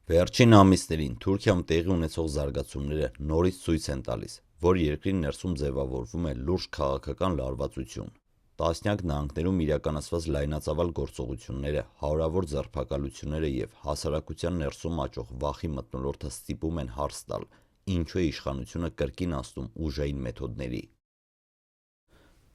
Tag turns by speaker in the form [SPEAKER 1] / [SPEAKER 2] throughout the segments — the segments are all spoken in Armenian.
[SPEAKER 1] Վերջին ամիսներին Թուրքիայում տեղի ունեցող զարգացումները նորից ցույց են տալիս, որ երկրի ներսում ձևավորվում է լուրջ քաղաքական լարվածություն։ Տասնյակ նահանգներում իրականացված լայնածավալ գործողությունները, հարյուրավոր ձերբակալությունները եւ հասարակության ներսում աճող վախի մթնոլորտը ստիպում են հարց տալ, ինչու է իշխանությունը կրկին անցնում ուժային մեթոդների։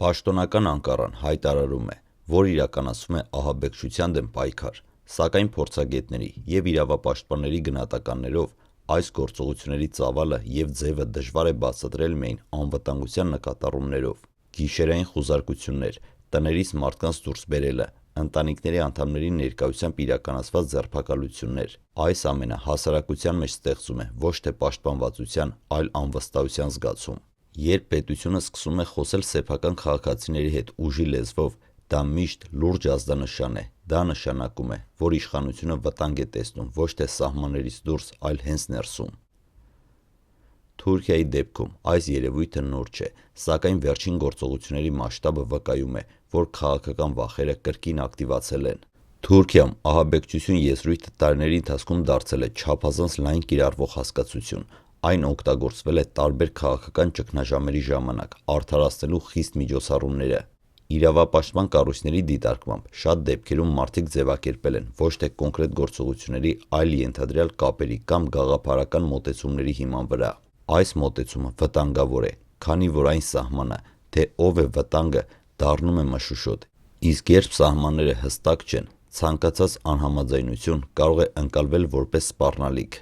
[SPEAKER 1] Պաշտոնական Անկարան հայտարարում է, որ իրականացվում է ահաբեկչության դեմ պայքար, սակայն փորձագետների եւ իրավապաշտպանների գնահատականներով այս գործողությունների ծավալը եւ ձևը դժվար է բացատրել միայն անվտանգության նկատառումներով։ Գիշերային խուզարկություններ, տներից մարդկանց դուրս բերելը, ընտանիքների անդամների ներկայությամբ իրականացված ձերբակալություններ, այս ամենը հասարակության մեջ ստեղծում է ոչ թե պաշտպանվածության, այլ անվստահության զգացում։ Երբ պետությունը սկսում է խոսել սեփական քաղաքացիների հետ ուժի լեզվով, դա միշտ լուրջ ազդանշան է։ Դա նշանակում է, որ իշխանությունը վտանգ է տեսնում ոչ թե սահմաններից դուրս, այլ հենց ներսում։ Թուրքիայի դեպքում այս երևույթը նոր չէ, սակայն վերջին գործողությունների մասշտաբը վկայում է, որ քաղաքական վախերը կրկին ակտիվացել են։ Թուրքիայում ահաբեկչություն եզրույթը տարիների ընթացքում դարձել է չափազանց լայն կիրառվող հասկացություն։ Այն օգտագործվել է տարբեր քաղաքական ճգնաժամերի ժամանակ, արդարացնելու խիստ միջոցառումները։ Իրավապաշտպան կառույցների դիտարկմամբ շատ դեպքերում մարդիկ ձևակերպել են ոչ թե կոնկրետ գործողությունների, այլ ենթադրյալ կապերի կամ գաղափարական մոտեցումների հիման վրա։ Այս մոտեցումը վտանգավոր է, քանի որ այն սահմանը, թե ով է վտանգը, դառնում է մշուշոտ, իսկ երբ սահմանները հստակ չեն, ցանկացած անհամաձայնություն կարող է ընկալվել որպես սպառնալիք։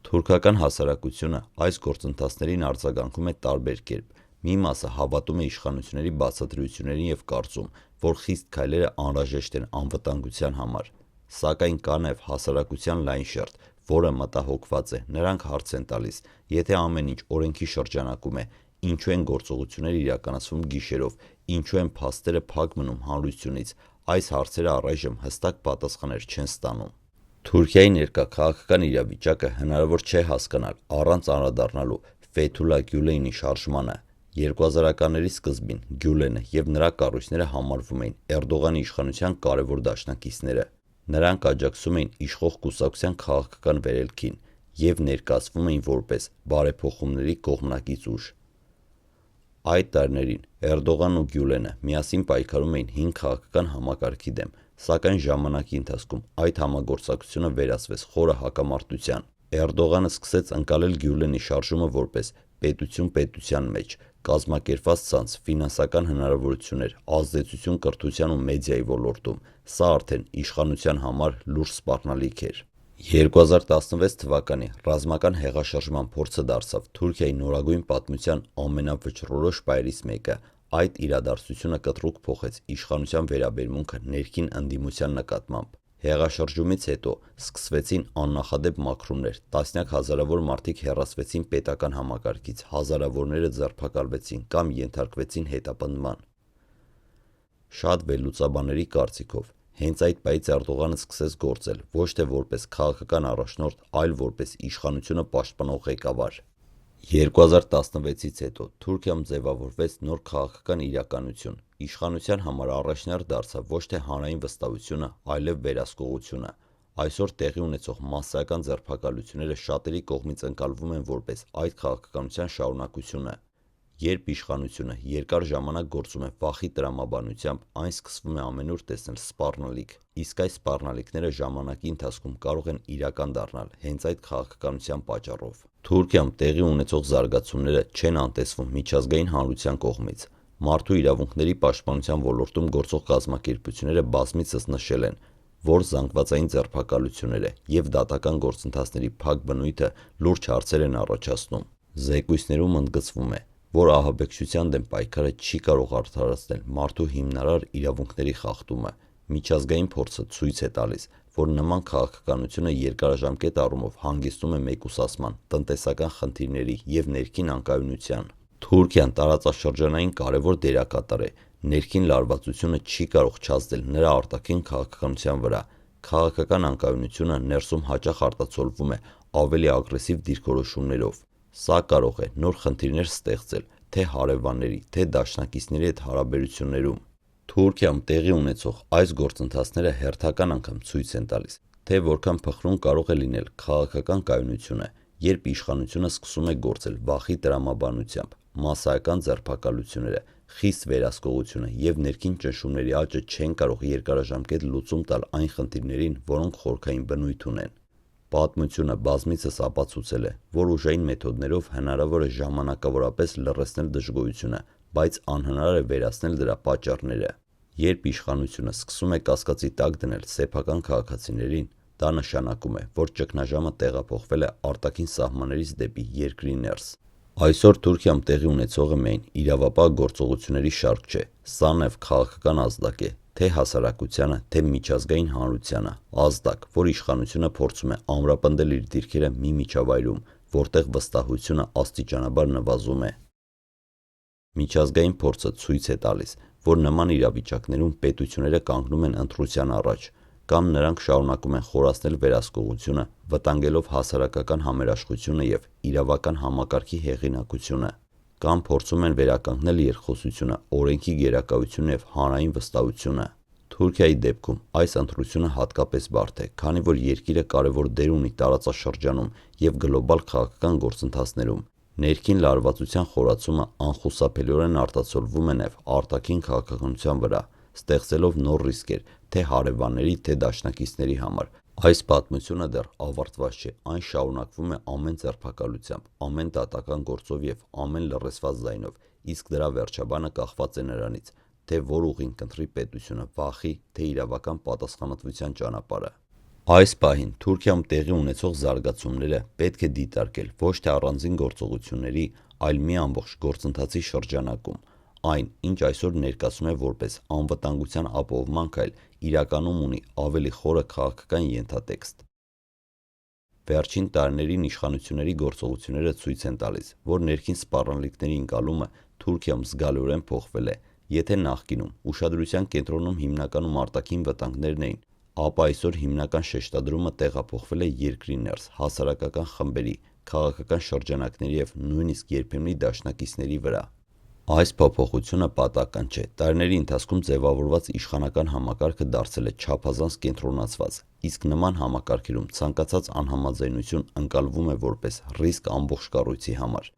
[SPEAKER 1] Թուրքական հասարակությունը այս գործընթացներին արձագանքում է տարբեր կերպ։ Մի մասը հավատում է իշխանությունների բացատրություններին եւ կարծում, որ խիստ քայլերը անհրաժեշտ են անվտանգության համար։ Սակայն կա նաև հասարակության լայն շերտ, որը մտահոգված է։ Նրանք հարց են տալիս, եթե ամեն ինչ օրենքի շրջանակում է, ինչու են գործողությունները իրականացվում գիշերով, ինչու են փաստերը փակ մնում հանրությունից։ Այս հարցերը առայժմ հստակ պատասխաններ չեն ստանում։ Թուրքիայի ներկա քաղաքական իրավիճակը հնարավոր չէ հասկանալ առանց անդրադառնալու Ֆեթուլա Գյուլենի շարժմանը։ 2000-ականների սկզբին Գյուլենը եւ նրա կառույցները համարվում էին Էրդողանի իշխանության կարևոր դաշնակիցները։ Նրանք աջակցում էին իշխող կուսակցության քաղաքական վերելքին եւ ներկայացվում էին որպես բարեփոխումների կողմնակից ուժ։ Այդ տարիներին Էրդողանն ու Գյուլենը միասին պայքարում էին հին քաղաքական համակարգի դեմ, սակայն ժամանակի ընթացքում այդ համագործակցությունը վերածվեց խորը հակամարտության։ Էրդողանը սկսեց ընկալել Գյուլենի շարժումը որպես պետություն պետության մեջ, կազմակերպված ցանց, ֆինանսական հնարավորություններ, ազդեցություն կրթության ու մեդիայի ոլորտում։ Սա արդեն իշխանության համար լուրջ սպառնալիք էր։ 2016 թվականի ռազմական հեղաշրջման փորձը դարձավ Թուրքիայի նորագույն պատմության ամենավճռորոշ պահերից մեկը։ Այդ իրադարձությունը կտրուկ փոխեց իշխանության վերաբերմունքը ներքին ընդդիմության նկատմամբ։ Հեղաշրջումից հետո սկսվեցին աննախադեպ մաքրումներ, տասնյակ հազարավոր մարդիկ հեռացվեցին պետական համակարգից, հազարավորները ձերբակալվեցին կամ ենթարկվեցին հետապնդման։ Շատ վերլուծաբանների կարծիքով, հենց այդ պահից Էրդողանը սկսեց գործել ոչ թե որպես քաղաքական առաջնորդ, այլ որպես իշխանությունը պաշտպանող ղեկավար։ 2016-ից հետո Թուրքիայում ձևավորվեց նոր քաղաքական իրականություն։ Իշխանության համար առաջնահերթ դարձավ ոչ թե հանրային վստահությունը, այլև վերահսկողությունը։ Այսօր տեղի ունեցող մասսայական ձերբակալությունները շատերի կողմից ընկալվում են որպես այդ քաղաքականության շարունակությունը։ Երբ իշխանությունը երկար ժամանակ գործում է վախի տրամաբանությամբ, այն սկսվում է ամենուր տեսնել սպառնալիք, իսկ այս սպառնալիքները ժամանակի ընթացքում կարող են իրական դառնալ հենց այդ քաղաքականության պատճառով։ Թուրքիայում տեղի ունեցող զարգացումները չեն անտեսվում միջազգային հանրության կողմից։ Մարդու իրավունքների պաշտպանության ոլորտում գործող կազմակերպությունները բազմիցս նշել են, որ զանգվածային ձերբակալությունները եւ դատական գործընթացների փակ բնույթը լուրջ հարցեր են առաջացնում։ Զեկույցներում ընդգծվում է, որ ահաբեկչության դեմ պայքարը չի կարող արդարացնել մարդու հիմնարար իրավունքների խախտումը։ Միջազգային փորձը ցույց է տալիս, որ նման քաղաքականությունը երկարաժամկետ առումով հանգեցնում է մեկուսացման, տնտեսական խնդիրների եւ ներքին անկայունության։ Թուրքիան տարածաշրջանային կարևոր դերակատար է։ Ներքին լարվածությունը չի կարող չազդել նրա արտաքին քաղաքականության վրա։ Քաղաքական անկայունությունը ներսում հաճախ արտացոլվում է ավելի ագրեսիվ դիրքորոշումներով։ Սա կարող է նոր խնդիրներ ստեղծել թե հարևանների, թե դաշնակիցների հետ հարաբերություններում։ Թուրքիայում տեղի ունեցող այս գործընթացները հերթական անգամ ցույց են տալիս, թե որքան փխրուն կարող է լինել քաղաքական կայունությունը, երբ իշխանությունը սկսում է գործել վախի տրամաբանությամբ, մասսայական ձերբակալությունները, խիստ վերահսկողությունը և ներքին ճնշումների աճը չեն կարող երկարաժամկետ լուծում տալ այն խնդիրներին, որոնք խորքային բնույթ ունեն։ Պատմությունը բազմիցս ապացուցել է, որ ուժային մեթոդներով հնարավոր է ժամանակավորապես լռեցնել դժգոհությունը, բայց անհնար է վերացնել դրա պատճառները։ Երբ իշխանությունը սկսում է կասկածի տակ դնել սեփական քաղաքացիներին, դա նշանակում է, որ ճգնաժամը տեղափոխվել է արտաքին սահմաններից դեպի երկրի ներս։ Այսօր Թուրքիայում տեղի ունեցողը միայն իրավապահ գործողությունների շարք չէ, սա նաև քաղաքական ազդակ է, թե հասարակությանը, թե միջազգային հանրությանը, ազդակ, որ իշխանությունը փորձում է ամրապնդել իր դիրքերը մի միջավայրում, որտեղ վստահությունը աստիճանաբար նվազում է։ Միջազգային փորձը ցույց է տալիս, որ նման իրավիճակներում պետությունները կանգնում են ընտրության առաջ, կամ նրանք շարունակում են խորացնել վերահսկողությունը, վտանգելով հասարակական համերաշխությունը և իրավական համակարգի հեղինակությունը, կամ փորձում են վերականգնել երկխոսությունը, օրենքի գերակայությունը և հանրային վստահությունը։ Թուրքիայի դեպքում այս ընտրությունը հատկապես բարդ է, քանի որ երկիրը կարևոր դեր ունի տարածաշրջանում և գլոբալ քաղաքական գործընթացներում։ Ներքին լարվածության խորացումը անխուսափելիորեն արտացոլվում է նաև արտաքին քաղաքականության վրա, ստեղծելով նոր ռիսկեր թե հարևանների, թե դաշնակիցների համար։ Այս պատմությունը դեռ ավարտված չէ, այն շարունակվում է ամեն ձերբակալությամբ, ամեն դատական գործով և ամեն լռեցված ձայնով, իսկ դրա վերջաբանը կախված է նրանից, թե որ ուղին կընտրի պետությունը՝ վախի, թե իրավական պատասխանատվության ճանապարհը։ Այս պահին Թուրքիայում տեղի ունեցող զարգացումները պետք է դիտարկել ոչ թե առանձին գործողությունների, այլ մի ամբողջ գործընթացի շրջանակում։ Այն, ինչ այսօր ներկայացվում է որպես անվտանգության ապահովման քայլ, իրականում ունի ավելի խորը քաղաքական ենթատեքստ։ Վերջին տարիներին իշխանությունների գործողությունները ցույց են տալիս, որ ներքին սպառնալիքների ընկալումը Թուրքիայում զգալիորեն փոխվել է։ Եթե նախկինում ուշադրության կենտրոնում հիմնականում արտաքին վտանգներն էին, ապա այսօր հիմնական շեշտադրումը տեղափոխվել է երկրի ներս հասարակական խմբերի, քաղաքական շրջանակների և նույնիսկ երբեմնի դաշնակիցների վրա։ Այս փոփոխությունը պատահական չէ։ Տարիների ընթացքում ձևավորված իշխանական համակարգը դարձել է չափազանց կենտրոնացված, իսկ նման համակարգերում ցանկացած անհամաձայնություն ընկալվում է որպես ռիսկ ամբողջ կառույցի համար։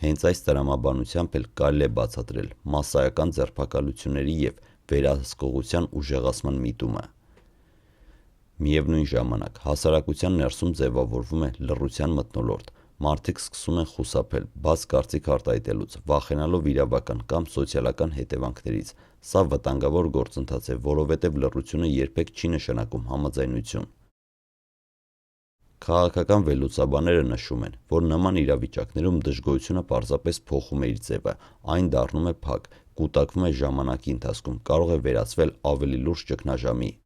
[SPEAKER 1] Հենց այս տրամաբանությամբ էլ կարելի է բացատրել մասսայական ձերբակալությունների և վերահսկողության ուժեղացման միտումը։ Միևնույն ժամանակ, հասարակության ներսում ձևավորվում է լռության մթնոլորտ։ Մարդիկ սկսում են խուսափել, բաց կարծիք արտահայտելուց, վախենալով իրավական կամ սոցիալական հետևանքներից։ Սա վտանգավոր գործընթաց է, որովհետև լռությունը երբեք չի նշանակում համաձայնություն։ Քաղաքական վերլուծաբանները նշում են, որ նման իրավիճակներում դժգոհությունը պարզապես փոխում է իր ձևը, այն դառնում է փակ, կուտակվում է ժամանակի ընթացքում, կարող է վերածվել ավելի լուրջ ճգնաժամի։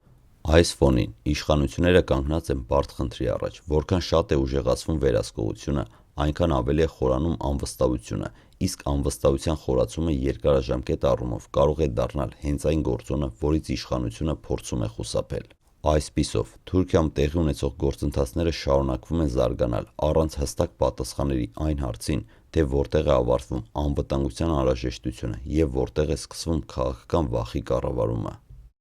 [SPEAKER 1] Այս ֆոնին իշխանությունները կանգնած են բարդ խնդրի առաջ, որքան շատ է ուժեղացվում վերահսկողությունը, այնքան ավելի է խորանում անվստահությունը, իսկ անվստահության խորացումը երկարաժամկետ առումով կարող է դառնալ հենց այն գործոնը, որից իշխանությունը փորձում է խուսափել։ Այսպիսով, Թուրքիայում տեղի ունեցող գործընթացները շարունակվում են զարգանալ առանց հստակ պատասխանների այն հարցին, թե որտեղ է ավարտվում անվտանգության անհրաժեշտությունը և որտեղ է սկսվում քաղաքական վախի կառավարումը։